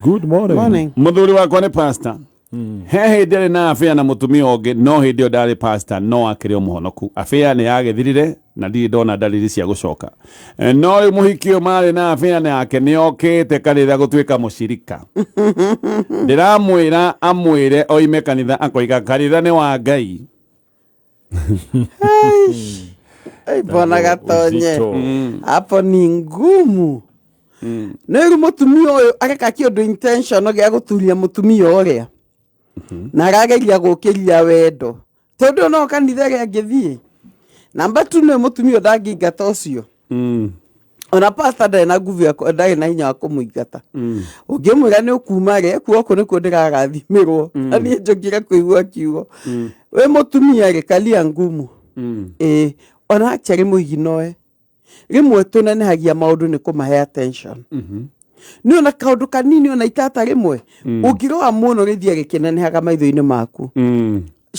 Good morning. Muthuri wakwa ni pastor. He hindi na afia na mutumia onge no hindi o ndari pastor no akiri o muhonoku. Afia ni agithirire na ndi ndona dalili cia gucoka. No ri muhikio mari na afia ni yake ni okite kanitha gutuika mushirika. Ndiramwira amwire oime kanitha akoiga kanitha ni wa Ngai. Ai bona gatonye. Hapo ni ngumu. Nero mutumia oyo ageka kiondo intention gya guturia mutumia oria. Na arageria gukiria wendo. Tondu no kanitha gya ngithie. Namba 2 no mutumia ndangingata ucio. Ona pastor ndari na nguvu ya ndari na hinya wa kumuingata. Ungimwira ni ukuma ri kuoko ni ku ndiragathimiro. Ani njogire kuigua kiugo. We mutumia ri kalia ngumu. Ona achari muiginoe. Rimwe tunenehagia maundu ni kumahe attention. Ni ona kaundu kanini ona itata rimwe ungiroa muno rithie gikinenehaga maitho-ini maku.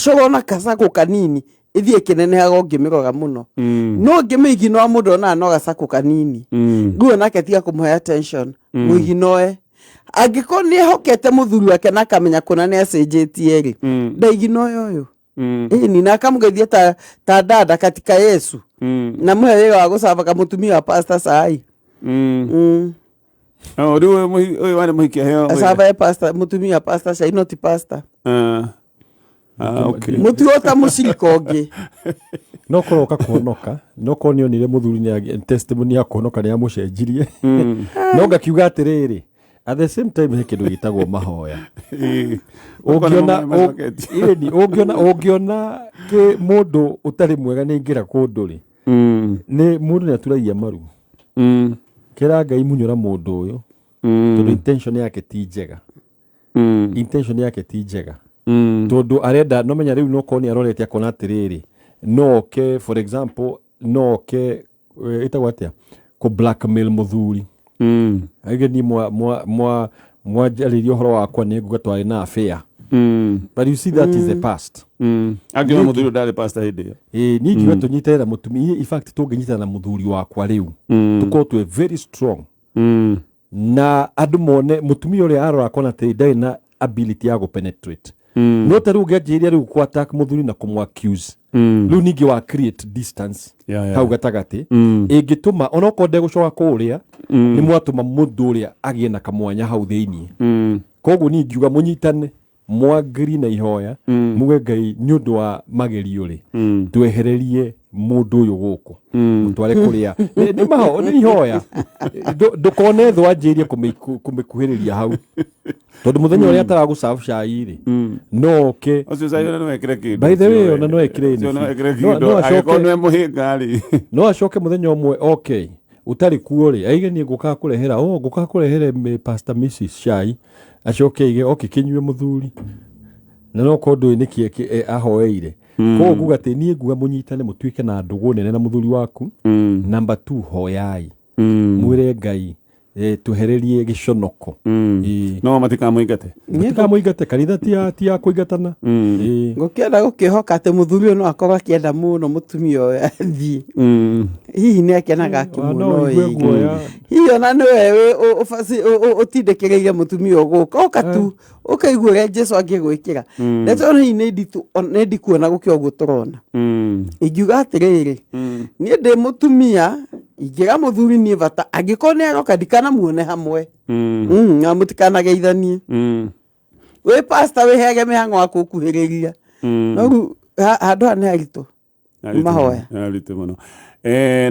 Coro ona kasako kanini ithie kinenehaga ungimirora muno. No ngimiginoa mundu ona no gasako kanini. Guo nake tiga kumuhe attention. Muiginoe. Angiko ni hokete muthuri wake na kamenya kuna ni acenjetie ri. Ndaiginoe uyu. Ni nakamugethia ta dada katika Yesu. Na mwe wa gusaba ka mutumia wa pastor sai. Oyu wane muhikia heo. Asaba pastor mutumia wa pastor sai not pastor. Okay. Mutuota musirikoge. No koroka kuonoka, no konio nire muthuri ni testimony ya kuonoka ni amucenjirie. No ngakiuga atiriri. At the same time he kindu gitagwo mahoya. Ungiona ke mundu utari mwega ni ngira kundu ri. Ni mundu ni aturagia maru. Kira Ngai munyora mundu uyu. Tondu intention yake ti njega. Intention yake ti njega. Tondu arenda no menya riu no koni arorete akona atiriri. No ke for example no ke itagwatia ko blackmail muthuri. Ageni mwa jalirio horo wakwa ni gugatwari na affair. But you see that is the past. Agio muthuri ndari pastor hindi. Ni ngiwa tunyitera mutumia in fact tunginyitana na muthuri wakwa riu. Tuko tu very strong. Na andu mone mutumia uri arora kona ndai na ability ya go penetrate. No taru gajiria riu ku attack muthuri na kumu accuse. Riu ningi wa create distance. Hau gatagati. Ingituma onoko nde gucoka kuria ni mwatuma mundu uria agie na kamwanya hau thiini. Koguo ni ngiuga munyitane mwagiri na ihoya muge Ngai ni undu wa magerio ri twehererie mundu uyu guku mutware kuria ni maho ni ihoya ndukone thwa njirie kumikuhiriria hau tondu muthenya uria ataragusafu cai ri no ke ocio cai no ekire kindu by the way ona no ekire ni no acoke muhinga ri no acoke muthenya umwe okay utari kuo ri aige ni gukaga kurehere pastor Mrs Shai acoke ige okay kinywe muthuri na no kondu ni kie ahoeire ko gugate ni guga munyitane mutuike na ndugu nene na muthuri waku. Number 2 hoyai mwire Ngai tuhererie giconoko. No matikamuingate kanitha ti ya kuingatana. Ngukienda gukihoka ate muthuri no akorwa kienda muno mutumia oyo athi. Hihi ni akenaga kimuno hiyo na no wewe utindekereire mutumia uguka okatu ukaigura Jesu agigwikira. Neto ni ndi kuona gukio guturona. Igiuga atiriri ni ndi mutumia igira muthuri ni bata agikone aroka dikana muone hamwe. Amutikana geithanie. We pastor we hege mihango akukuhiriria. No handu ne arito. Mahoya. Arito muno.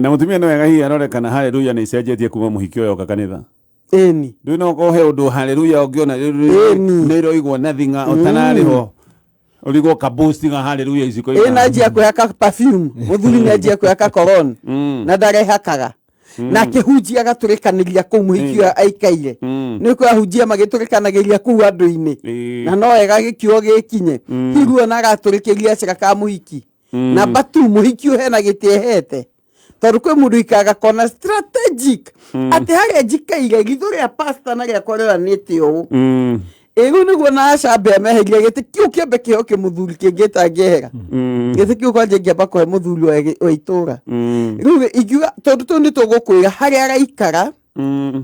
Na mutumia no wega hi arorekana haleluya ni icenjetie kuma muhikio yo kanitha. Eni. Ndu no ko he undu haleluya ungiona ni roigwo nothing otanariho. Uligo kaboosti nga haleluya iziko ina. Naji yako yaka perfume. Muthuri naji yako yaka cologne. Na ndare hakaga. Na kihujia gaturikaniria ku muhikio aikaire. Niko ahujia magiturikanagiria ku andu-ini. Na no ega gikio gikinye. Higuo na gaturikiria cika muhiki. Na batu muhikio hena gitiehete. Tondu kwi mundu ikaga kona strategic. Ati haria njikaire githuri ya pastor na ria korera niti u. Ego niguo na acambe meheria giti kiu kiambe kihoke muthuri kingita ngehera. Giti kiu kwanje ngiamba kuhe muthuri wa itura. Riu igiuga tondu tundi tugukwira haria araikara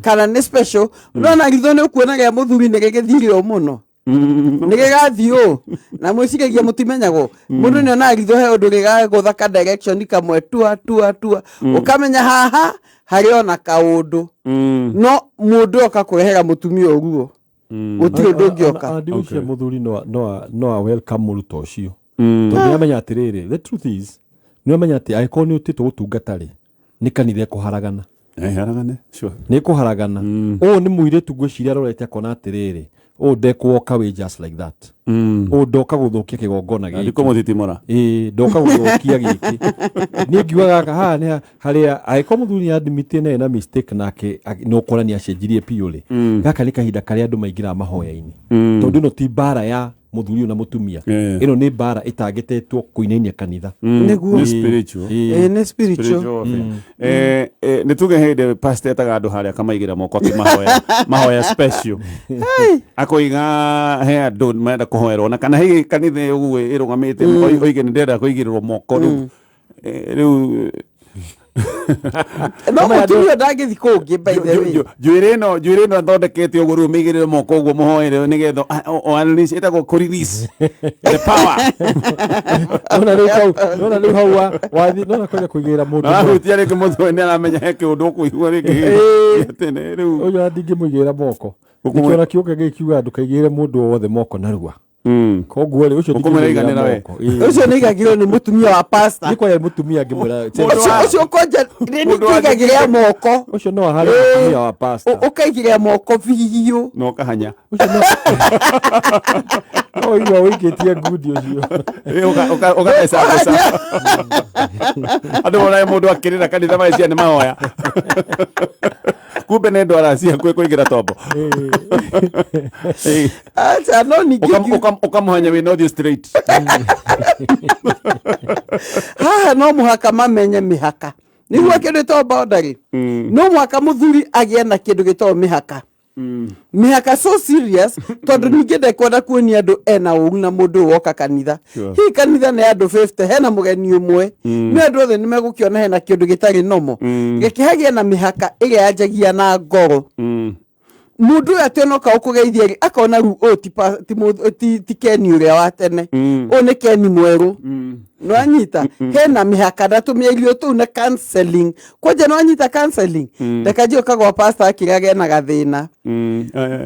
kana nĩ special nona ritho nĩ kuona gĩa mũthuri nĩ gĩgĩthire o mũno nĩ gĩgathiĩ na mwĩciragia mũtimenyagwo mũndũ nĩ ona ritho he ũndũ gĩgagũtha ka direction kamwe tua ũkamenya haha harĩ ona kaũndũ no mũndũ oka kũrehera mũtumia ũguo gũtirĩ ũndũ ũngĩoka ucio mũthuri no welcome mũruto ũcio tondũ nĩamenya atĩrĩrĩ the truth is nĩamenya atĩ angĩkorwo nĩ ũtĩtwo gũtungatarĩ nĩ kanitha ĩkũharagana nĩ ĩkũharagana ũũ nĩ mũirĩtu ngwĩciria arorete akona atĩrĩrĩ ndekwoka wĩ just like that ndoka gũthũkia kĩgongona gĩkĩ kũmũthitimũra ndoka gũthũkia gĩkĩ niĩ ngiugaga haha nĩ harĩa angĩkorwo mũthuri nĩadmite na mistake nake no kora nĩ acenjirie piũrĩ gaka nĩ kahinda karĩa andũ maingĩraga mahoya-inĩ tondũ ĩno ti mbara ya mũthuri na mũtumia ĩno nĩ mbara ĩtangĩtetwo kũinainia kanitha nĩguo nĩ spiritual nĩ spiritual nĩ tuge hĩndĩ pastor etaga andũ harĩa akamaigĩra moko mahoya special akũiga he andũ marenda kũhoerwo na kana hĩ kanitha ũguo ĩrũgamĩte oige nĩ ndĩrenda kũigĩrĩrwo moko rĩu no mũtumia ndangĩthi kũngĩ by the way njuĩrĩ ĩno athondekete ũguo rĩu mĩigĩrĩre moko ũguo mũhoere nĩgetha ĩtagwo kũrelease the power ona rĩu hau wathi nona kwenda kũigĩrĩra mũndũ ahutia rĩngĩ mũthuri nĩ aramenya he kĩũndũ ũkũigua rĩngĩ tene rĩu ũyũ ndingĩmũigĩrĩra moko nĩkĩona kĩũka gĩkiuga ndũkaigĩrĩre mũndũ wothe moko narua koguo rĩ ũcio ndingĩmũigĩrĩra moko ũcio nĩ igagĩrwo nĩ mũtumia wa pastor nĩ kwa mũtumia ngĩmwĩra ũcio konja nĩ igagĩrĩa moko ũcio no harĩ mũtumia wa pastor ũkaigĩrĩa moko biũ no kahanya no igua wĩkĩtie ngudi ũcio ũgatheca andũ monaga mũndũ akĩrĩra kanitha macia nĩ mahoya kumbe nĩ ndwara cia kũigĩra tombo acha no ningĩ ukamũhanya wĩ north straight haha no mũhaka mamenye mĩhaka nĩguo kĩndũ gĩtagwo boundary no mũhaka mũthuri agĩe na kĩndũ gĩtagwo mĩhaka mĩhaka so serious tondũ ningĩ ndekwenda kuonia andũ ena ũru na mũndũ woka kanitha hii kanitha nĩ andũ 50 hena mũgeni ũmwe nĩ andũ othe nĩ megũkĩona hena kĩndũ gĩtarĩ nomo gĩkĩhagia na mĩhaka ĩrĩa yanjagia na ngoro mũndũ ũyũ atĩ onoka ũkũgeithia rĩ akona rĩu ti Keni ũrĩa wa tene ũyũ nĩ Keni mwerũ no anyita hena mĩhaka ndatũmĩirio tũu na counseling kwanja no anyita counseling ndakanjio kagwa pastor akĩrage na gathĩna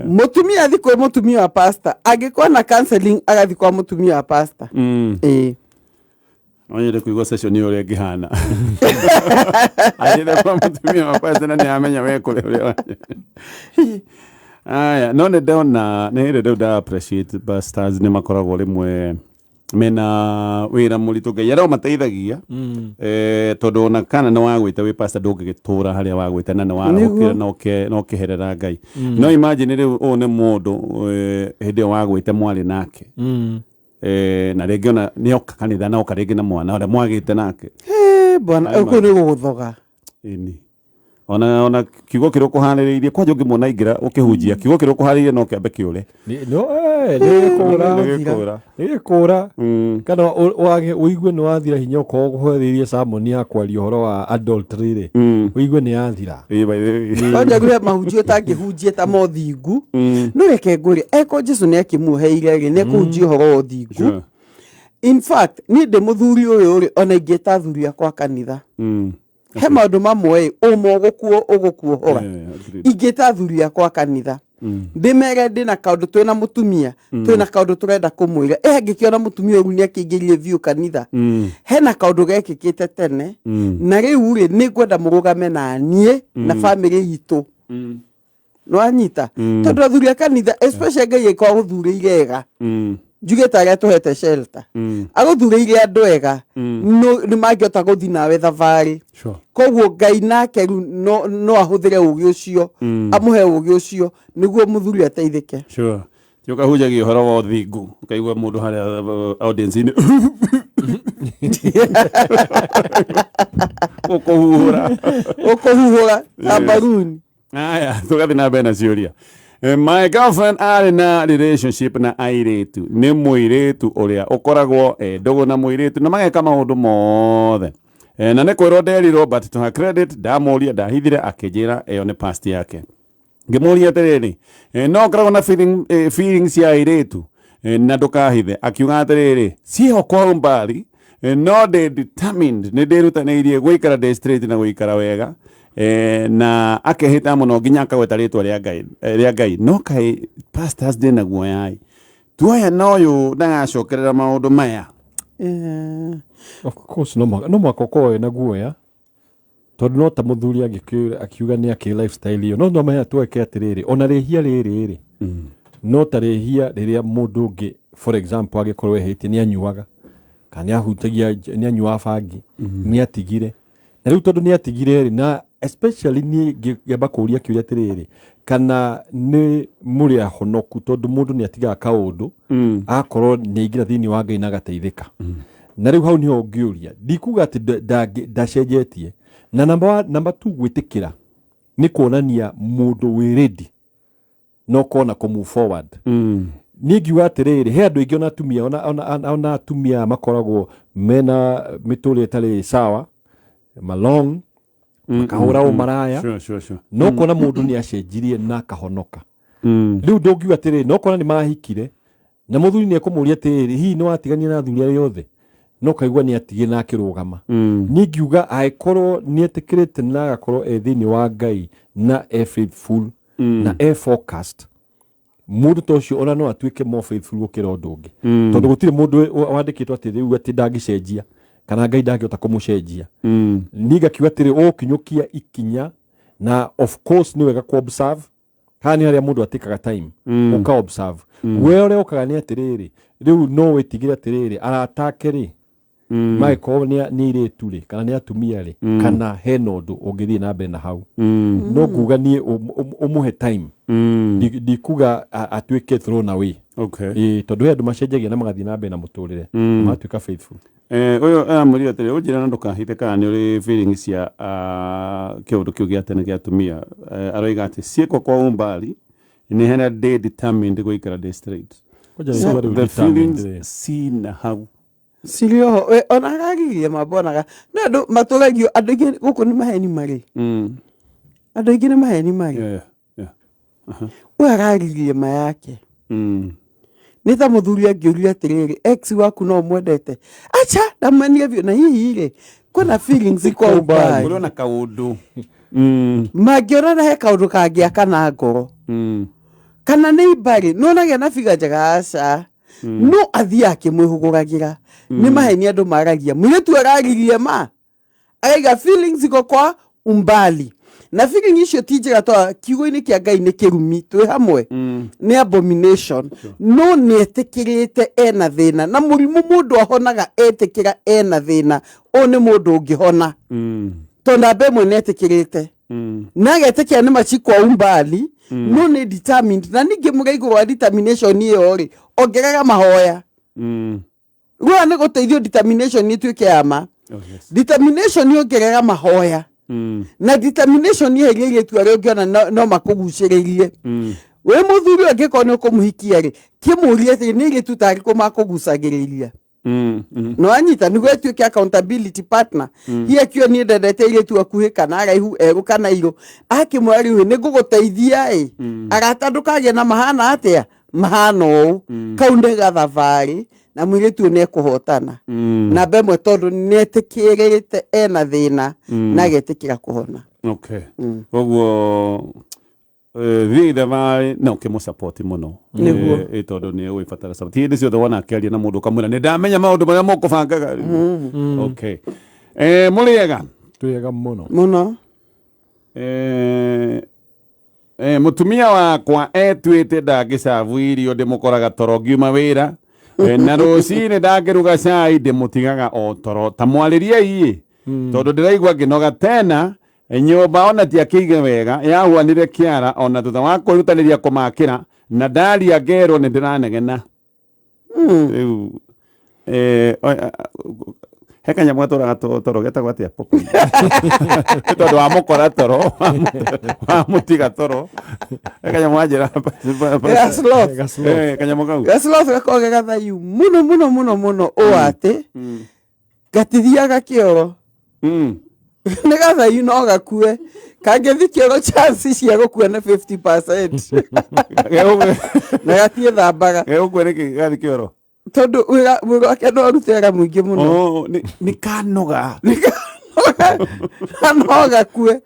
mũtumia athi kwĩ mũtumia wa pastor angĩkorwo na counseling agathi kwa mũtumia wa pastor Onyere kuigua session ĩyo ĩngĩhana agĩthiĩ kwa mũtumia wa pastor na nĩ amenya wekũrĩ ũrĩa aya no nĩ ndona nĩ hĩndĩ ndĩu appreciate pastors nĩ makoragwo rĩmwe mena wĩra mũritũ Ngai aromateithagia tondũ ona kana nĩ wagwĩte wĩ pastor ndũngĩgĩtũra harĩa wagwĩte na nĩ warahũkĩra no ũkĩherera Ngai no imagine rĩu ũũ nĩ mũndũ hĩndĩ ĩyo wagwĩte mwarĩ nake na rĩngĩ ona nĩ oka kanitha na oka rĩngĩ na mwana ũrĩa mwagĩte nake bwana ũguo nĩ gũgũthoga ĩni ona kiugo kĩrĩa ũkũhanĩrĩirie kwanja ũngĩmwona ingĩra ũkĩhunjia kiugo kĩrĩa ũkũhanĩrĩirie no kĩambe kĩũre nĩgĩkũra kana ũigue nĩ wathira hinya ũkorwo ũkũhũthĩrie samoni ya kwaria ũhoro wa adultery rĩ ũigue nĩ yathira kwanja gũrĩa mahunjio ũtangĩhunjia ta mothingu no reke ngũrie eko Jesũ nĩ akĩmuoheire rĩ nĩ kũhunjia ũhoro wa ũthingu in fact niĩ ndĩ mũthuri ũyũ rĩ ona ingĩta athuri akwa kanitha he maũndũ mamwe ũmwe ũgũkuohora ingĩta athuri akwa kanitha ndĩmere ndĩna kaũndũ twĩna mũtumia twĩna kaũndũ tũrenda kũmwĩra angĩkĩona mũtumia ũru nĩ akĩingĩrire biũ kanitha hena kaũndũ gekĩkĩte tene na rĩu rĩ nĩ ngwenda mũrũgame na niĩ na bamĩrĩ itũ no anyita tondũ athuri a kanitha especially Ngai ĩkorwo agũthurĩire wega njuge ta arĩa tũhete shelter agũthurĩire andũ ega nĩ mangĩhota gũthiĩ nawe thabarĩ koguo Ngai nake no ahũthĩre ũgĩ ũcio amũhe ũgĩ ũcio nĩguo mũthuri ateithĩke ũkahunjagia ũhoro wa ũthingu ũkaigua mũndũ harĩa audience-inĩ ũkũhuhũra ta baruni aya tũgathiĩ na mbere na ciũria my girlfriend arĩ na relationship na airĩtu nĩ mũirĩtu ũrĩa ũkoragwo ndũgũ na mũirĩtu na mageka maũndũ mothe na nä kwä ro nderirwo but to her credit ndamå ria ndahithire akä ra ä yo nä past yake ngä må ria atä rä rä no ngoragwo na feelings ya airä tu na ndå kahithe akiuga atä rä rä ciho kwa mbari no ndä determined nä ndä rutanä irie gå ikara ndä straight na gå ikara wega na akehä ta må no nginya akagweta rä twa rä a Ngai no kaä pastors ndä na guoya tuoya no yå ndagacokerera maå ndå maya of course no mwaka ukorwo na guoya tondu no ta muthuri akiuga ni aki lifestyle iyo no maya tweke atiriri ona rihia riri no ta rihia riria mundu ungi for example agikorwo ehitie ni anyuaga kana ahutagia ni anyua bangi ni atigire na riu tondu ni atigire na especially ni ngeba kuria kiuria atiriri kana ni muri ahonoku tondu mundu ni atiga kaundu akorwo ni ingira thini wa Ngai na gateithika na riu hau ni ongiuria ndikuga ati ndacenjetie na number 2 gwitikira ni kuonania mundu wi ready no kona ko move forward ni ngiuga atiriri he andu ingi ona atumia ona atumia makoragwo mena mituri itari sawa malong makahura umaraya sure. no kona mundu ni acenjirie na kahonoka riu ndongiuga atiriri no kona ni mahikire na muthuri ni ekumuria atiriri hihi ni watigania na athuri aria othe no kaigua ni atige na akirugama ni ngiuga aikorwo ni etikirite na agakorwo ethini wa Ngai na faithful na focused mundu tocio ona no atuike more faithful gukira undu ungi tondu gutire mundu wandikitwo ati riu ati ndagicenjia kana Ngai ndangihota kumucenjia ni ngakiuga atiri ukinyukia ikinya na of course ni wega ku observe hani haria mundu atikaga time uka observe we ore ukaga ni atiriri riu no witigire atiriri aratake ri mai ko ni ire turi kana ni atumia ri kana hena undu ungithie na mbere na hau no kuga ni umuhe time ndikuga atuike thrown away tondu andu macenjagia na magathie na mbere na muturire matuika faithful uyu amuri atire ujira na ndukahite kana ni uri feelings ya kiundu kiu gia tene gia atumia aroiga ati cieko kwa umbali ni hena day determined guikara day straight the feelings sina hau sirio ona gagirie mabonaga na andu matulagio andu ingi guku ni maheni mari andu ingi ni maheni mari we agagirie mayake ni ta muthuri angiuria atiriri ex waku no mwendete acha ndamania vyo na hihi ri kuna feelings kwa ubai urona kaundu magiona na he kaundu kangia kana ngoro kana ni bari no nagia na figa njega aca no athia akimwihuguragira ni maheni andu maragia mwitu aragirie ma aiga feelings kwa umbali na feeling icio tinjira to kiugo-ini kia Ngai ni kirumi twi hamwe ni abomination no ni etikirite ena thina na murimu mundu ahonaga etikira ena thina o ni mundu ungihona tonda bemwe ni etikirite na getikia ni machi kwa umbali no ni determined na ningi mugaigo wa determination iyo ri ongerera mahoya ruwa ni guteithio determination ni tuike ama determination ni ongerera mahoya na determination ni hegerie tu ari ongiona no makuguciririe we muthuri angikoni ukumuhikia ri kimurie ati ni ri tu tari ko makugucagiriria no anyita ni gwetu ki accountability partner hia kio ni ndendete ile tu akuhika na araihu eru kana iro akimwari we ni guguteithia agatandukagia na mahana atia mahano kaunde gathavari na mwire tu ne kuhotana na bemwe tondu netikirite ena thina na getikira kuhona koguo thitha vai no kimu support muno tondu ni wifatara support hindi ciothe wona akeria na mundu kamwira ni ndamenya maundu maria mukubangaga muriega tuyega muno mutumia wakwa etwite ndagicavu irio ndimukoraga toro ngiuma wira na rucini ndakiruga cai ndimutigaga o toro ta mwaririe tondu ndiraigua nginoga tena nyumba ona ti akiige wega yahuanire kiara ona thutha wa kurutaniria kumakira na ndaria ngerwo ni ndiranegena he kanyamu gatũraga toro getagwo atĩa popo tondũ wa mũkora toro wa mũtiga toro he kanyamu wanjĩra kanyamu kau gasloth gakoragwo gegathayu mũno mũno mũno mũno ũũ atĩ gatithiaga kĩoro Nĩgetha ino gakue kangĩthikĩrwo chance cia gũkua na 50%. Na gatie thambaga gũkua nĩkĩ gathi kĩoro tondũ wĩra wake no arute wĩra mũingĩ mũno. Nĩ kanoga No gakue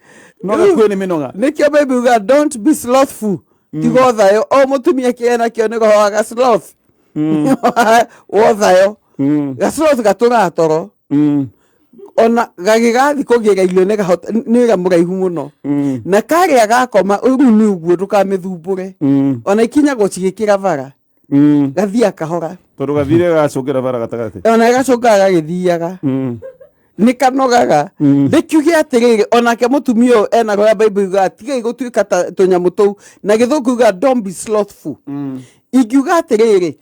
nĩ mĩnoga. Nĩkĩo baby uga don't be slothful. Tiga thayo o mũtumia kĩena kĩo nĩ gohoaga sloth. Thayo ga sloth gatũraga toro. Ona gagĩgathi kũgĩra irio nĩ gamũraihu mũno. Na karĩa gakoma rĩu nĩ ũguo ndũkamĩthumbũre. Ona ikinya gũcigĩkĩra bara gathiĩ kahora tondũ gathire gacũngĩra bara gatagatĩ. Ona gacũngaga gagĩthiaga nĩ kanogaga. Ndĩkiuge atĩrĩrĩ onake mũtumia ũyũ ena goya Bible iga tigai gũtuĩka ta tũnyamũ tũu na gĩthũngũ iga don't be slothful. Ingiuga atĩrĩrĩ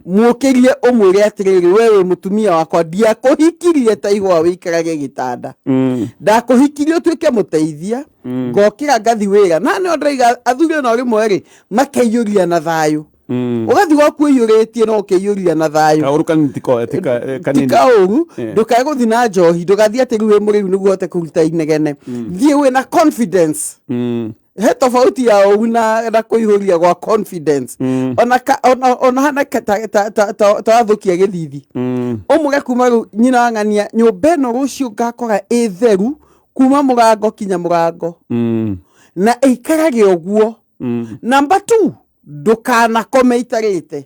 mũkĩrie ũmwĩre atĩrĩrĩ wewe mũtumia wakwa ndiakũhikirie ta igwa wĩikarage gĩtanda. Ndakũhikirie ũtuĩke mũteithia ngokĩra ngathi wĩra na nĩ ndĩraiga athuri no rĩmwe rĩ makeiyũria na thayũ. Ũgathi wakwĩyũrĩtie no ũkĩiyũria na thayũ. Kaũru kanini kanini. Kaũru ndũkae gũthi na njohi ndũgathiĩ atĩ rĩu wĩ mũrĩu nĩguo ũhote kũruta inegene. Thiĩ wĩna confidence. He tofauti ya ũgu na kũihũria gwa confidence. Ona hana ta wathũkia gĩthithi. Ũmũge kuma rĩu nyina wang'ania nyũmba ĩno rũciũ ngakora ĩ theru kuma mũrango kinya mũrango. Na ĩikarage ũguo. Number 2 ndũkanakome itarĩte.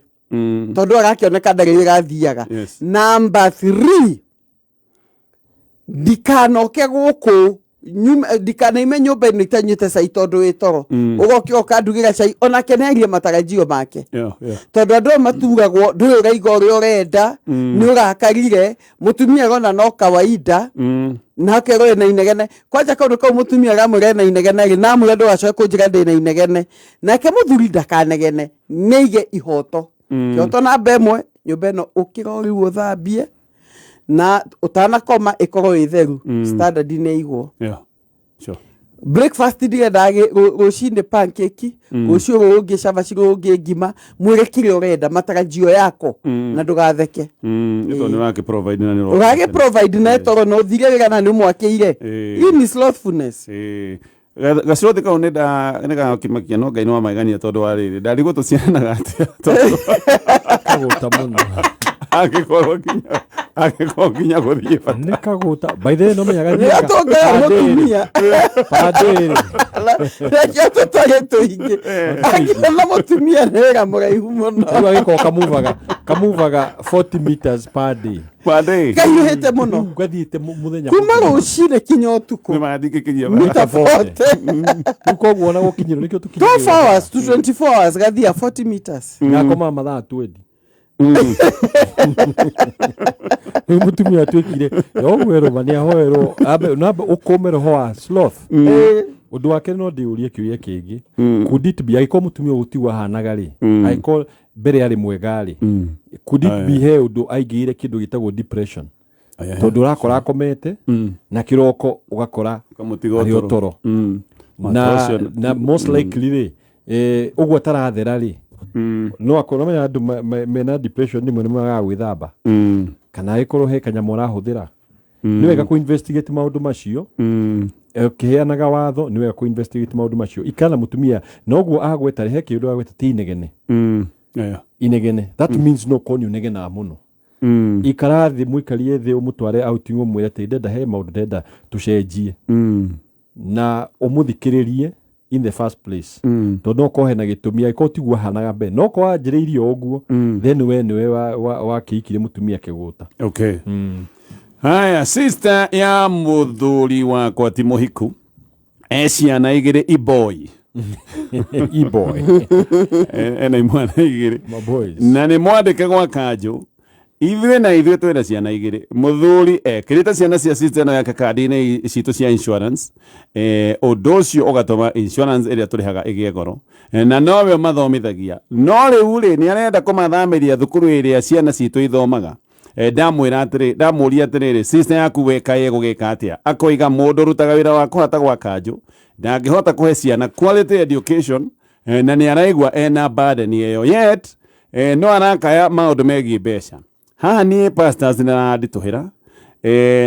Tondũ arakĩoneka ndarĩ ĩgathiaga. Number 3 ndikanoke gũkũ ndikanaime nyũmba ĩno itanyuĩte cai tondũ wĩ toro. Ũgokĩra ũkandugĩra cai onake nĩarie matarajio make. Tondũ andũ maturagwo ndũrĩ ũraiga ũrĩa ũrenda nĩ ũrakarire mũtumia rona no kawaida na kerwo na inegene kwanja kaũndũ kau mũtumia aramwĩra na inegene rĩ na mwĩra ndũgacoke kũnjĩra ndĩ na inegene nake mũthuri ndakanegene nĩige ihoto. Kĩhoto namba 1 nyũmba ĩno ũkĩra rĩu ũthambie na utanakoma ĩkorwo ĩ theru. Standard nĩ igwo. Breakfast ndirenda rũcinĩ pancake rũciũ rũngĩ cabaci rũngĩ ngima mwĩre kĩrĩa ũrenda matarajio yako na ndũgatheke. Nĩtondũ nĩũragĩ provide na nĩũragĩ ũragĩ provide na toro no thire wĩra na nĩ mwakĩire. Hii ni slothfulness. Gacothi kau nĩ gakimakia no Ngai nĩ wamaigania tondũ wa rĩrĩ ndarigwo tũciaranaga atĩa kagũta mũno angĩkorwo kinya gũthiĩ bata nĩ kagũta by the way no menyaga nĩ atongaya mũtumia padĩrĩ rekĩa tũtarĩ tũingĩ angĩona mũtumia nĩ wĩra mũraihu mũno rĩu agĩkorwo kamuvaga 40 meters per day kahiũhĩte mũno gathiĩte mũthenya kuma rũcinĩ kinya ũtukũ nĩmathikĩkĩria mita 40 rĩu koguo ona gũkinyĩrwo nĩkĩo 12 hours to 24 hours gathiĩ 40 meters ngakoma mathaa 20. Rĩu mũtumia atuĩkire ogwerũma nĩahoerwo namba ũkũme roho wa sloth. Ũndũ wake no ndĩũrie kĩũria kĩngĩ could it be agĩkorwo mũtumia gũtigwo ahanaga rĩ agĩkorwo mbere yarĩ mwega rĩ could it be he ũndũ aingĩire kĩndũ gĩtagwo depression tondũ ũrakora akomete na kĩroko ũgakora arĩ ũtoro na most likely rĩ ũguo atarathera rĩ no akorwo menya andũ mena depression nimwe nĩmagaga gwĩthamba kana agĩkorwo he kanyamũ ũrahũthĩra nĩ wega kũ-investigate maũndũ macio ũkĩheanaga watho nĩ wega kũ-investigate maũndũ macio ikana mũtumia noguo agweta he kĩndũ agweta ti inegene inegene that means no konyo negenaga mũno ikara thĩ mũikarie thĩ ũmũtware outing ũmwĩre atĩ ndenda he maũndũ ndenda tũcenjie na ũmũthikĩrĩrie in the first place tondũ okorwo hena gĩtũmi agĩkorwo tiguo ahanaga mbere no korwo anjĩrĩirie ũguo then we nĩwe wakĩikire mũtumia kĩgũta. Okay. Haya, sister ya mũthuri wakwa ti mũhiku ciana igĩrĩ iboy iboy ena imwana igĩrĩ na nĩ mwandĩke gwa kanjũ ithuĩ na ithuĩ twĩna ciana igĩrĩ mũthuri ekĩrĩte ciana cia sister ĩno yake kandi-inĩ citũ cia insurance ũndũ ũcio ũgatũma insurance ĩrĩa tũrĩhaga ĩgĩe goro na nowe mathomithagia no rĩu rĩ nĩ arenda kũmathamĩria thukuru ĩrĩa ciana citũ ithomaga ndamũria atĩrĩrĩ sister yaku wekaĩ gũgĩka atĩa akoiga mũndũ rutaga wĩra wa kũhata gwa kanjũ ndangĩhota kũhe ciana quality education na nĩ araigua ena burden ĩyo yet no arakaya maũndũ megiĩ mbeca haha niĩ pastors nĩranditũhĩra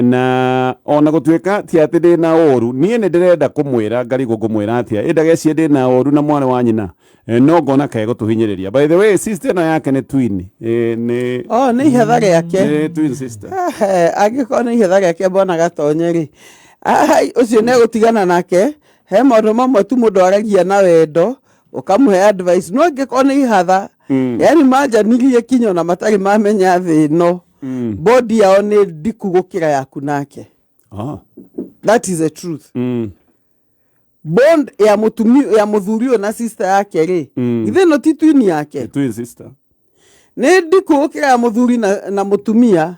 na ona gũtuĩka ti atĩ ndĩ na ũru niĩ nĩ ndĩrenda kũmwĩra ngarigwo ngũmwĩra atĩa ndagecirie ndĩ na ũru na mwana wa nyina no ngona kaĩ gũtũhinyĩrĩria. By the way, sister ĩno yake nĩ twin nĩ ihetha rĩake twin sister angĩkorwo nĩ ihetha rĩake mbona gatonye-rĩ ũcio nĩ egũtigana nake. He maũndũ mamwe tu mũndũ aragia na wendo ũkamũhe advice, no angĩkorwo nĩ ihatha yani manjanirie kinyo na matarĩ mamenya thĩ ĩno body yao nĩ ndiku gũkĩra yaku nake. That is the truth. Bond ya mũthuri ũyũ na sister yake-rĩ ithe no ti twin yake, twin sister nĩ ndiku gũkĩra ya mũthuri na mũtumia.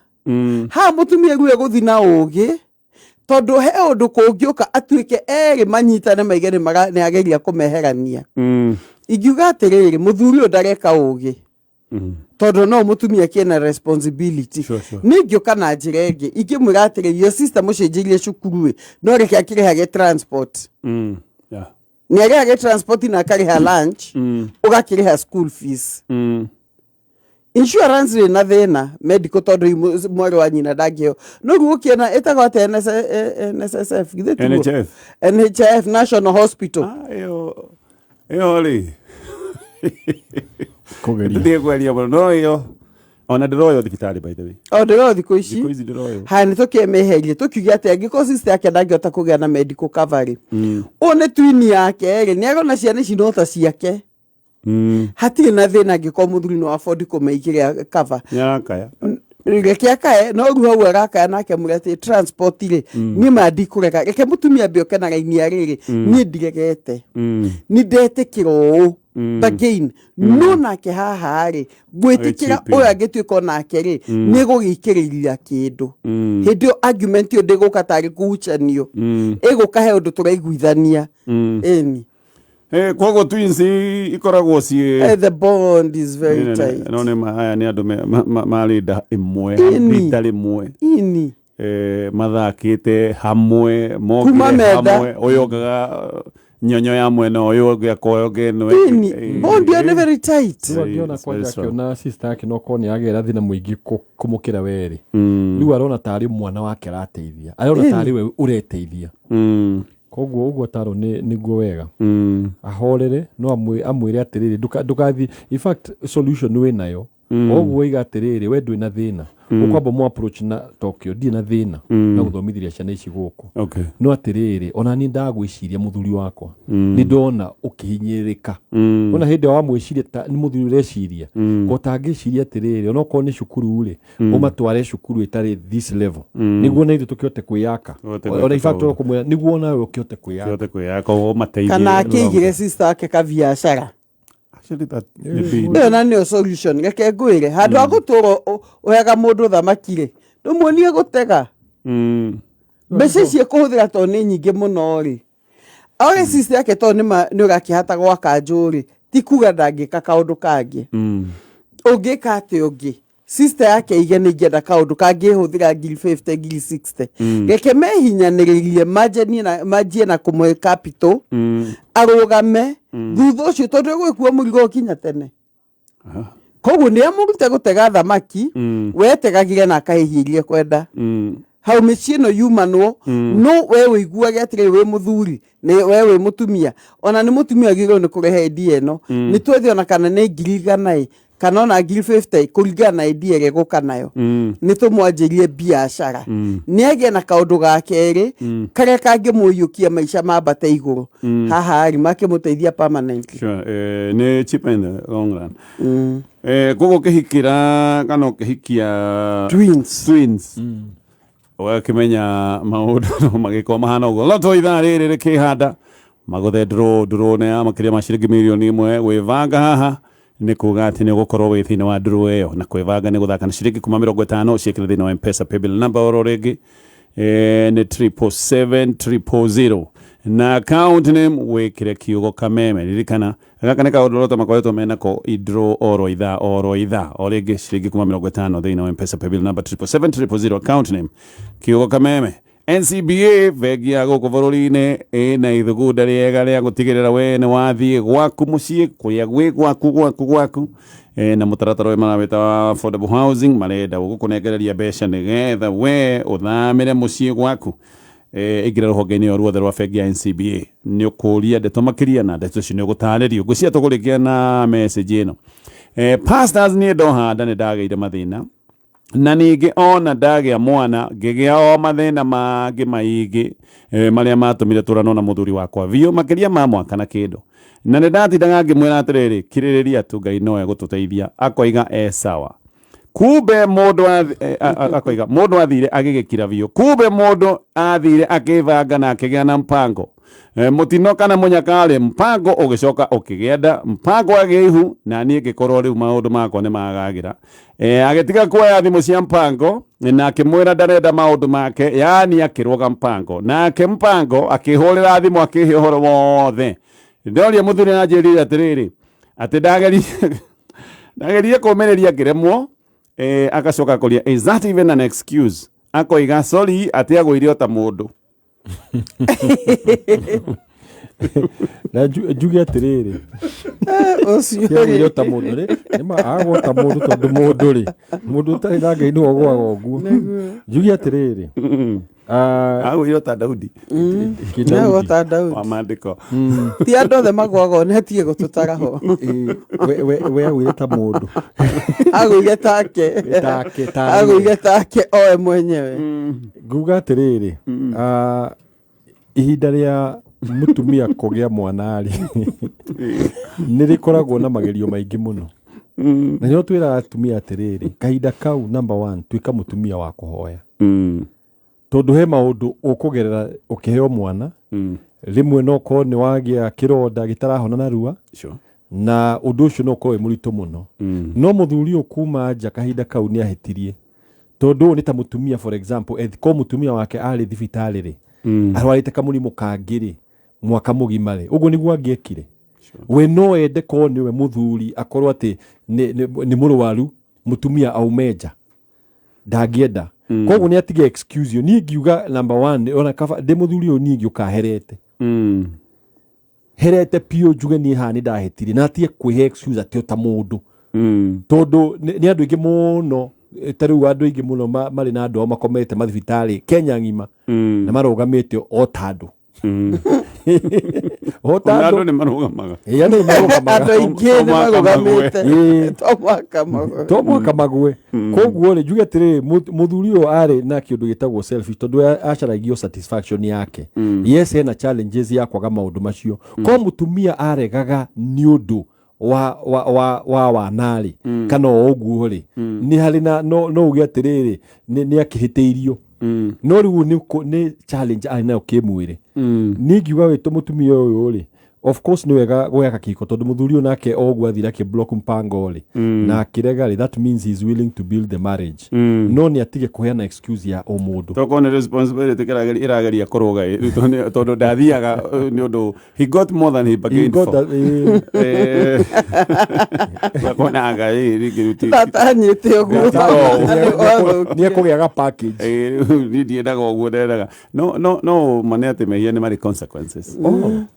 Ha mũtumia rĩu egũthi na ũgĩ tondũ he ũndũ kũngĩũka atuĩke erĩ manyitane maige nĩ ageria kũmeherania. Ingiuga atĩrĩrĩ mũthuri ũyũ ndareka ũgĩ tondũ no mũtumia kĩna responsibility. Ningĩũka na njĩra ĩngĩ ingĩmwĩra atĩrĩrĩ your sister mũcenjerie cukuru no reke akĩrĩhage transport. Nĩ arĩhage transport na akarĩha lunch ũgakĩrĩha school fees. Insurance rĩ na thĩna medical tondũ mwarĩ wa nyina ndangĩheo no rĩu ũkĩona ĩtagwo atĩ NHF National Hospital ĩyo rĩ kũgeria kweria mũno no ĩyo ona ndĩroyo thibitarĩ by the way. Ndĩroyo thikũ ici ha nĩ tũkĩmeherie tũkiuge atĩ angĩkorwo sister yake ndangĩhota kũgĩa na medical cover ũũ nĩ twin yake rĩ nĩ arona ciana ici no ta ciake. Hatirĩ na thĩna angĩkorwo mũthuri no afford kũmeigĩra cover. Reke akae no rĩu hau agakaya nake mũrĩ atĩ transport rĩ niĩ mandikũrega reke mũtumia mbĩoke na rainia rĩrĩ niĩ ndiregete nĩ ndetĩkĩra ũũ again no nake haha rĩ gwĩtĩkĩra ũyũ angĩtuĩka nake rĩ nĩ gũgĩikĩrĩria kĩndũ hĩndĩ ĩyo argument ĩyo ndĩgũka tarĩ kũhucanio ĩgũka he ũndũ tũraiguithania ĩni. Koguo twins ikoragwo ciĩ the bond is very tight. No nĩ aya nĩ andũ marĩ nda ĩmwe rita rĩmwe mathakĩte hamwe mokire hamwe ũyũ ongaga nyonyo ya mwena ũyũ ũngĩ akoya ũngĩ ĩno bond is very tight. Ngiona kwanja akiona sister yake no korwo nĩ agera thĩna mũingĩ kũmũkĩra werĩ rĩu arona tarĩ mwana wake arateithia arona tarĩ we ũreteithia koguo ũguo taro nĩguo wega ahorere no amwĩre atĩrĩrĩ ndũgathi in fact solution wĩ nayo oguo iga atĩrĩrĩ we ndwĩ na thĩna ũkwamba mũ approach na Tokyo ndirĩ na thĩna na gũthomithĩria ciana ici gũkũ no atĩrĩrĩ ona niĩ ndagwĩciria mũthuri wakwa nĩ ndona ũkĩhinyĩrĩka ona hĩndĩ wa mwĩciria nĩ mũthuri ũreciria gũtangĩciria atĩrĩrĩ ona okorwo nĩ cukuru rĩ ũmatware cukuru ĩtarĩ this level nĩguo na ithuĩ tũkĩhote kwĩyaka ona in fact ũkũmwĩra nĩguo nawe ũkĩhote kwĩyaka ũmateithie kana akĩigĩre sister yake kabiacara. Na nĩyo solution reke ngwĩre handũ ha gũtũrwo ũhega mũndũ thamaki-rĩ ndũmuonie gũtega mbeca icio kũhũthĩra tondũ nĩ nyingĩ mũno rĩ oge sister yake tondũ nĩ ũgakĩhata gwaka njũĩ ti kuga ndangĩka kaũndũ kangĩ ũngĩka atĩ ũngĩ sister yake ige nĩ ingĩenda kaũndũ kangĩhũthĩra ngiri 50 ngiri 60 reke mehinyanĩrĩrie manjie na kũmũhe capital arũgame thutha ũcio tondũ egwĩkua mũrigo ũkinya tene. Koguo nĩ amũrute gũtega thamaki wetegagire na akahihirie kwenda hau mĩciĩ ĩno yumanwo no we wĩiguage atĩrĩ wĩ mũthuri we wĩ mũtumia ona nĩ mũtumia agĩrĩirwo nĩ kũrehe idea ĩno nĩ twethe ona kana nĩ ngiri 100 kana ona ngiri 50 kũringana na idea ĩrĩa gũka nayo nĩ tũmwanjĩrie biacara nĩ agĩe na kaũndũ gake erĩ karĩa kangĩmũiyũkia maica mambate igũrũ haha rĩ makĩmũteithia permanently. Nĩ cheap in the long run. Gũgũ kĩhikĩra kana ũkĩhikia twins ũgakĩmenya maũndũ magĩkorwo mahana ũguo no to ithaa rĩrĩ rĩkĩhanda magũthe ndũrũ ya makĩria ma ciringi mirioni 1 gwĩbanga haha nĩ kuga atĩ nĩ ũgũkorwo wĩ thĩinĩ wa ndũrũ ĩyo na kwĩbanga nĩ gũthaka na ciringi 50 ciĩkĩre thĩinĩ wa M-Pesa paybill number oro rĩngĩ nĩ 77700 na account name wĩkĩre kiugo kameme ririkana gaka nĩ kaũndũ rota makoretwo menako idro oro ithaa o rĩngĩ ciringi 50 thĩinĩ wa M-Pesa paybill number 77700 account name kiugo kameme NCBA bengi ya gũkũ bũrũri-inĩ ĩna ithugunda rĩega rĩa gũtigĩrĩra we nĩ wathiĩ gwaku mũciĩ kũrĩa gwĩ gwaku na mũtaratara ũyũ marawĩta wa affordable housing marenda gũkũnengereria mbeca nĩgetha we ũthamĩre mũciĩ gwaku. Ingĩra rũhonge-inĩ o ruothe rwa bengi ya NCBA nĩ ũkũria ndeto makĩria na ndeto icio nĩ ũgũtarĩrio. Ngwĩciria tũkũrĩkia na message ĩno. Pastors niĩ ndohanda nĩ ndagĩire mathĩna na ningĩ ona ndagĩa mwana ngĩgĩa o mathĩna mangĩ maingĩ marĩa matũmire tũrano na mũthuri wakwa biũ makĩria ma mwaka na kĩndũ, na nĩ ndatindaga ngĩmwĩra atĩrĩrĩ kirĩrĩria tu Ngai nowe gũtũteithia. Akoiga sawa. Kumbe mũndũ athire agĩgĩkira biũ. Kumbe mũndũ athire akĩbanga na akĩgĩa na mpango mũtino kana mũnyakari mpango ũgĩcoka ũkĩgenda mpango agĩihu na niĩ ngĩkorwo rĩu maũndũ makwa nĩ magagĩra. Agĩtiga kuoya thimũ cia mpango na akĩmwĩra ndarenda maũndũ make, yani akĩroga mpango nake mpango akĩhũrĩra thimũ akĩhe ũhoro wothe. Ndoria mũthuri anjĩrire atĩrĩrĩ atĩ ndagerie kũmĩrĩria ngĩremwo. Agacoka kũria is that even an excuse? Akoiga sorry atĩ agũire ta mũndũ. Na njuge atĩrĩrĩ ũcio ta mũndũ rĩ nĩma agwo ta mũndũ tondũ mũndũ rĩ mũndũ ũtarĩ na Ngai nĩwe ũgwaga ũguo. Njuge atĩrĩrĩ agũire ta Daudi. Nĩagwo ta Daudi wa maandĩko. ti andũ othe magwaga netie gũtũtara ho. we agũire ta mũndũ agũire take oe mwenyewe. Nguga atĩrĩrĩ ihinda rĩa mutumia kũgĩa mwana rĩ nĩ rĩkoragwo na magerio maingĩ mũno, na nĩo twĩraga atumia atĩrĩrĩ kahinda kau number 1 tuĩka mutumia wa kũhoya, tondũ he maũndũ ũkũgerera ũkĩheo mwana rĩmwe no korwo nĩ wagĩa kĩronda gĩtarahona narua na ũndũ ũcio no korwo mũritũ mũno. No mũthuri ũyũ kuma nja kahinda kau nĩ ahĩtirie, tondũ nĩ ta mutumia for example ethiko mutumia wake arĩ thibitarĩ rĩ arwarĩte kamũrimũ kangĩ mwaka mũgima rĩ ũguo nĩguo angĩekire. We no ende korwo nĩwe mũthuri akorwo atĩ nĩ mũrwaru mutumia aume nja ndangĩenda. Koguo nĩ atige excuse yo. Niĩ ngiuga number 1 ona kaba ndĩ mũthuri ũyũ niĩ ngĩũka herete piũ njuge niĩ haha nĩ ndahĩtire na atige kwĩhe excuse atĩ ta mũndũ, tondũ nĩ andũ aingĩ mũno tarĩu andũ aingĩ mũno marĩ na andũ ao makomete mathibitarĩ Kenya ng'ima na marogamĩte o ta andũ andũ nĩ marũgamaga andũ aingĩ nĩ marũgamĩte to mwaka magwe. Koguo rĩ njuge atĩrĩrĩ mũthuri ũyũ arĩ na kĩndũ gĩtagwo selfish tondũ acaragio satisfaction yake. Yes hena challenges ya kwaga maũndũ macio. Ko mutumia aregaga nĩ ũndũ wa wanarĩ kana ũguo rĩ nĩ harĩ na no uge atĩrĩrĩ nĩ akĩhĩtĩirio. No rĩu nĩ challenge arĩ nayo kĩmwĩrĩ. Niĩ ngiuga wĩtũ mutumia ũyũ rĩ of course nĩ wega gweka kĩhiko tondũ mũthuri ũyũ nake ogwo athira block mpango rĩ na akĩrega rĩ that means he is willing to build the marriage. No nĩ atige kũheana excuse ya o mũndũ toko nĩ responsibility ĩrageria kũrũga tondũ ndathiaga nĩ ũndũ he got more than he bargained for. Bakonaga rĩngĩ tatanyĩte ũguo nĩ ekũgĩaga package ndiendaga ũguo ndendaga no mane atĩ mehia nĩ marĩ consequences. And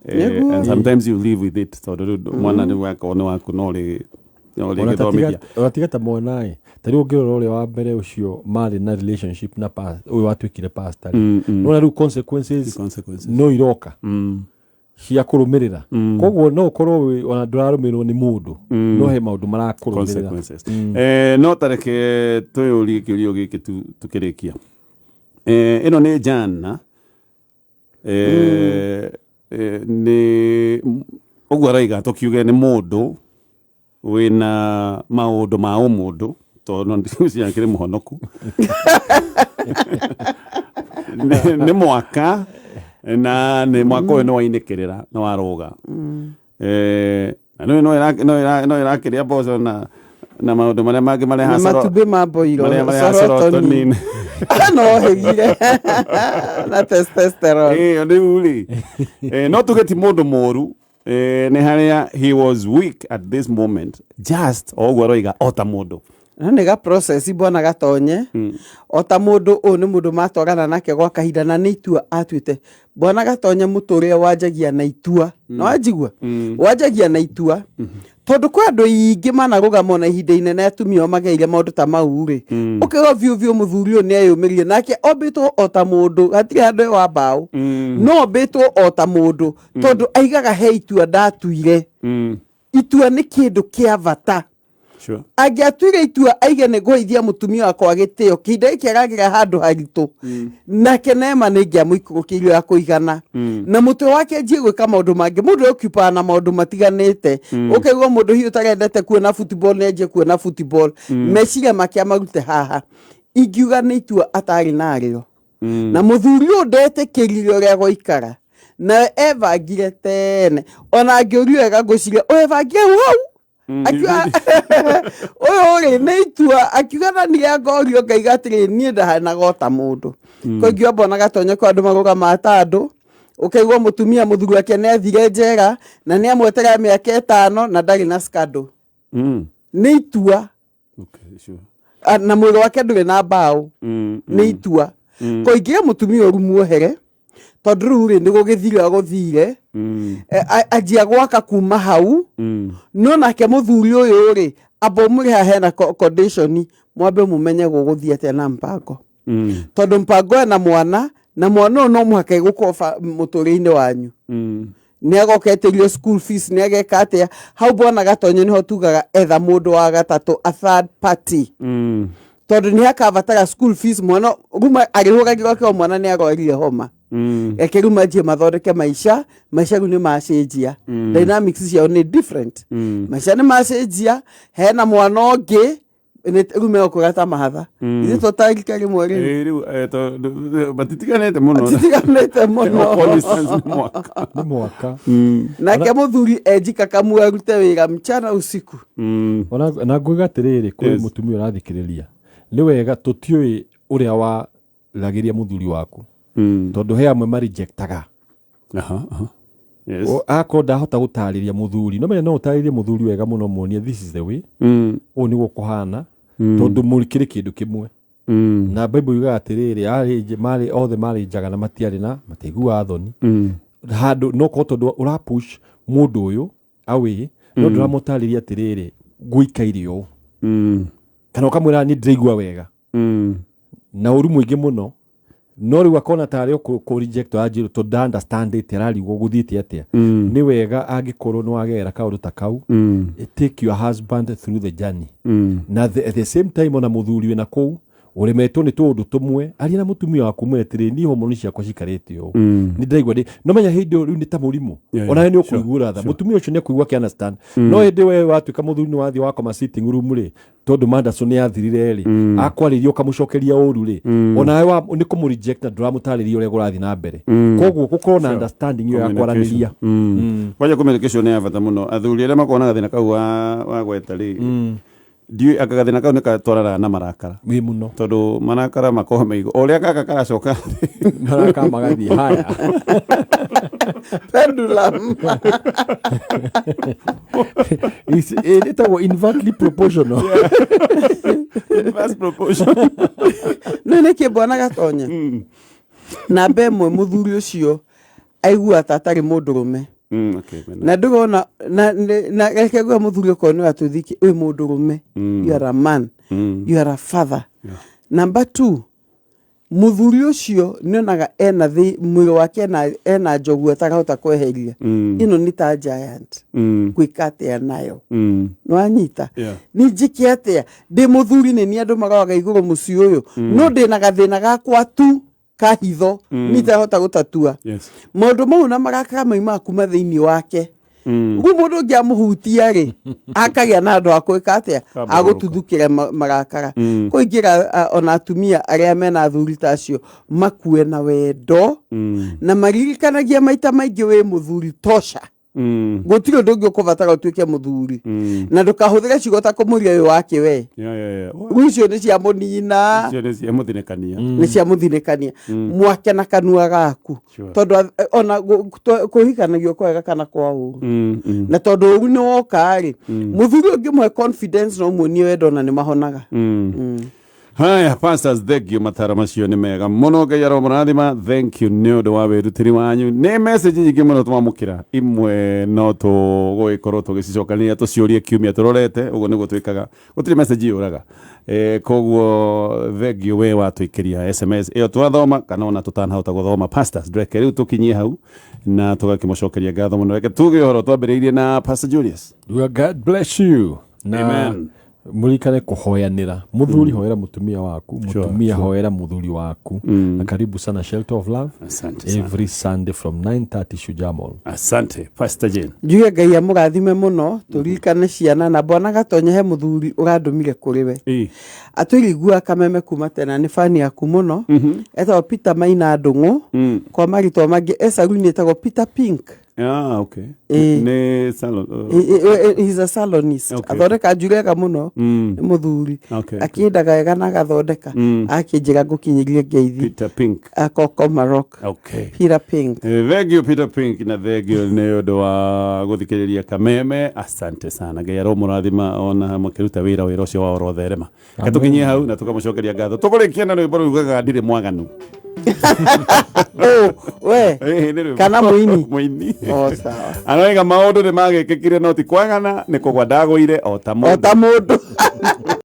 sometimes you live with it tondũ mwana nĩ waku no rĩ gĩthomithia ũgatiga ta mwana tarĩu ũngĩrora ũrĩa wa mbere ũcio marĩ na relationship na ũyũ watuĩkire pastor no rĩu consequences no iroka cia kũrũmĩrĩra. Koguo no ũkorwo ona ndũrarũmĩrĩrwo nĩ mũndũ no he maũndũ marakũrũmĩrĩra. No tareke twĩyũrie kĩũrio gĩkĩ tukĩrĩkia. Ĩno nĩ Jana nĩ ũguo araiga tũkiuge nĩ mũndũ wĩna maũndũ ma ũmũndũ tondũ ndĩciria kĩrĩ mũhonoku nĩ mwaka na nĩ mwaka ũyũ nĩ wainĩkĩrĩra nĩ waroga no ĩrakĩrĩa mboco na maũndũ marĩa mangĩ marĩa matumbĩ ma mboiro serotonin no hegire na testosterone rĩu rĩ no tuge ti mũndũ mũru nĩ harĩa he was weak at this moment just oguo aroiga o ta mũndũ na nega process bwana gatonye ota mundu o ni mundu matwarana nake gwa kahinda na ni itua atuite bwana gatonye muturia wajagia na itua no ajigwa wajagia na itua tondu kwa andu ingi manarugama na ihinda inene atumia mageire maundu ta mau ri ukigo viu muthuri o ni ayumirie nake obitwo ota mundu hatiri handu wa mbao no obitwo ota mundu tondu aigaga he itua ndatuire itua ni kindu kia vata. Sure. Agiatuire itua aige ne goithia mutumia wakwa gitio kinde kiragira handu haritu nake nema ni ngia muikurukirio ya kuigana na mutwe wake njie gwika maundu mangi mundu occupy na maundu matiganite ukegwa mundu hiu tarendete kuona football ne njie kuona football meciria makia marute haha ingiuga ni itua atari nario na muthuri ndete kiririo ria goikara na evangire tene ona ngiurio ega guciria o evangire wau akiwa oyo ne itua akiwa ni ya gorio ngaigatire ni ndahana gota mundu koigio bona gatonye kwa andu maruga matandu ukaigwa mutumia muthuri wake ne thire njera na ni amwetera miaka 5 na ndari na skado ni itua sure. Na mwiri wake nduri na mbao ni itua koigia mutumia orumuohere tondu ruri ndi guthire ajia gwaka kuma hau no nake muthuri uyu ri abo muri ha hena condition mwambe mumenye guguthia tena mpango tondu mpango na mwana no muhaka igukofa muturi-ini wanyu ni agoketerio school fees ni agekatia hau bona gatonye niho tugaga etha mundu wa gatatu a third party tondu ni akavatara school fees mwana ruma arihuragirwo kwa mwana ni agorire homa ekiruma je mathondeke maisha ni macenjia dynamics ciao ni different maisha ni macenjia hena mwana ongi ni rume okugata mahatha ithe totarika rimwe riu batitiganete muno ni mwaka nake muthuri enjika kamwe arute wira mchana usiku ona ngwigatiriri kuri mutumia urathikiriria ni wega tutiui uria wa lagiria muthuri waku tondu he amwe marejectaga yes ako ndahota gutariria muthuri no menya no utaririe muthuri wega muno muonie this is the way o ni gukuhana tondu murikire kindu kimwe na bible yuga atiriri mari othe mari njaga na matiari na mateigua thoni handu no ko tondu ura push mundu uyu awi no ndiramutariria atiriri guikairio kana ukamwira ni ndiraigua wega na uri mwingi muno no riu akona tari ku reject ajiru to understand it rari guguthite atia ni wega angikorwo no agera kaundu ta kau take your husband through the journey na at the same time ona muthuri we na kou uremetwo ni tundu tumwe ari na mutumia waku mwetire ni homoni ciakwa cikarite yo ni ndaigwa ndi no menya hindi riu ni ta murimu ona ni ukuigura tha mutumia ucio ni akuigwa ki understand no hindi we watuika muthuri ni wathi wako ma sitting room ri tondu mandaso ni athirire ri akwaririo kamucokeria uru ri ona we ni kumu reject na ndramutariria uria gurathi na mbere koguo gukorwo na understanding yo yakwaraniria kwaje communication ni avata muno athuri aria makona gathina kau wa gweta ri ndiu akagathina kau nikatwarana na marakara wi muno tondu marakara makoha meigo uria kaka karacoka marakara magathi haya pendulum is it inversely proportional inverse proportion nene ke bona gatonye na bemwe muthuri ucio aigua tatari mundurume okay na ndugona na rekegwa muthuri ko ni atuthiki we mundurume you are a man you are a father number 2 muthuri ucio nionaga ena thi mwiro wake ena njogu atakahota kweheria ino ni ta giant kwikatia nayo no anyita ni njiki atia ndi muthuri ni andu magaga iguru muci uyu no ndi na gathina gakwa tu kahitho nitahota gutatua maundu mau na marakara maima kuma thiini wake mundu ngiamuhutia ri akagia na andu akwika atia agututhukire marakara kuingira ona atumia aria mena athuri tacio makue na wendo na maririkanagia maita maingi we muthuri tosha gutire ndungi ukubatara utuike muthuri na ndukahuthire ciugo ta kumuria uyu wake we icio ni cia munina icio ni cia muthinekania ni cia muthinekania mwake na kanua gaku tondu ona kuhikanagio kwega kana kwa uru na tondu uru ni woka-ri muthuri ungimwe confidence no muonie wendo na ni mahonaga haya pastors thank you matara macio ni mega muno ngai aromurathima thank you ni undu wa wirutiri wanyu ni message nyingi muno tumamukira imwe no tugikorwo tugicicokania tuciurie kiumia turorete uguo niguo twikaga gutiri message yuraga koguo thank you we watuikiria SMS iyo twathoma kana ona tutanahota guthoma pastors dreke riu tukinyie hau na tugakimucokeria ngatho muno reke tuge horo twambiriirie na Pastor Julius. God bless you. Amen. Mulikane kuhoyanira muthuri hoera mutumia waku mutumia hoera muthuri waku na karibu sana Shelter of Love. Asante every Sunday from 9:30 Shujaa Mall. Asante Pastor Jane. Njuge ngai amurathime muno turirikane ciana na bwana gatonye he muthuri urandumire kuri we atwirigua kameme kuma tena ni fani yaku muno etwa Peter Maina Ndungu kwa marito mangi esaruni etwa Peter Pink. Okay. Ne salon. He's a salonist. Okay. Athondeka njurega muno ni muthuri. Akiendaga wega na gathondeka. Akinjira gukinyirie ngeithi. Peter Pink. Akoko Maroc. Okay. Peter Pink. Thank you Peter Pink na thank you ni undu wa guthikiriria kameme. Asante sana. Ngai aromurathima ona makiruta wira ucio wa orotherema. Katukinyie hau na tukamucokeria ngatho. Tukurikia na rwimbo rugaga ndire mwaganu. We kana muini sawa anoiga maundu ni magikikire no ti kwagana ni kugwa ndaguire o ta mundu